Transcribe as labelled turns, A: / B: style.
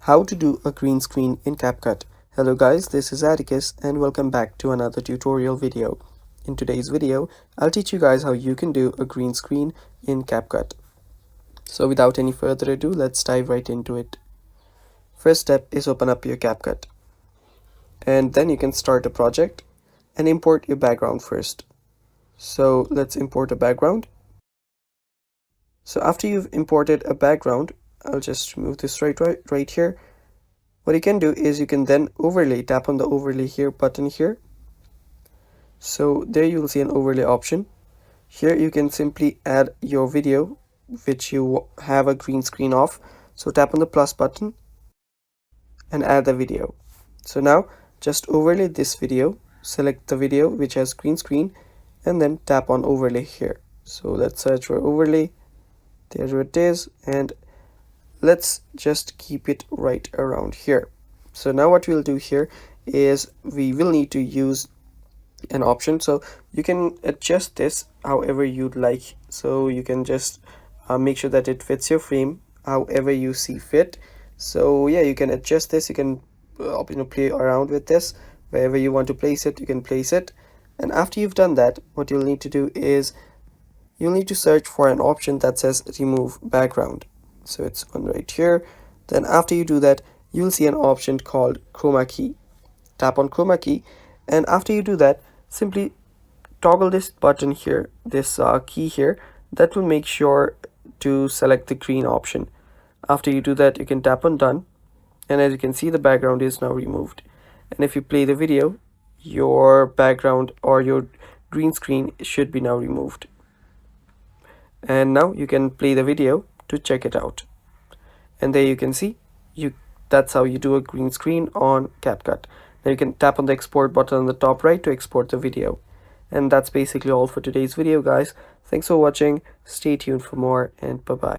A: How to do a green screen in CapCut. Hello guys, this is Atticus and welcome back to another tutorial video. In today's video, I'll teach you guys how you can do a green screen in CapCut. So without any further ado, let's dive right into it. First step is open up your CapCut. And then you can start a project and import your background first. So let's import a background. So after you've imported a background, I'll just remove this right here. What you can do is you can then overlay, tap on the overlay here button here. So there you will see an overlay option. Here you can simply add your video which you have a green screen of. So tap on the plus button and add the video. So now just overlay this video, select the video which has green screen and then tap on overlay here. So let's search for overlay. There it is, and let's just keep it right around here. So now what we'll do here is we will need to use an option. So you can adjust this however you'd like. So you can just make sure that it fits your frame however you see fit. So yeah, you can adjust this. You can play around with this. Wherever you want to place it, you can place it. And after you've done that, what you'll need to do is you'll need to search for an option that says remove background. So it's on right here. Then after you do that, you'll see an option called Chroma key. Tap on Chroma key, and after you do that, simply toggle this button here, this key here. That will make sure to select the green option. After you do that, you can tap on done, and as you can see, the background is now removed. And if you play the video, your background or your green screen should be now removed. And now you can play the video to check it out. And there you can see that's how you do a green screen on CapCut. Now you can tap on the export button on the top right to export the video. And that's basically all for today's video, guys. Thanks for watching. Stay tuned for more, and bye bye.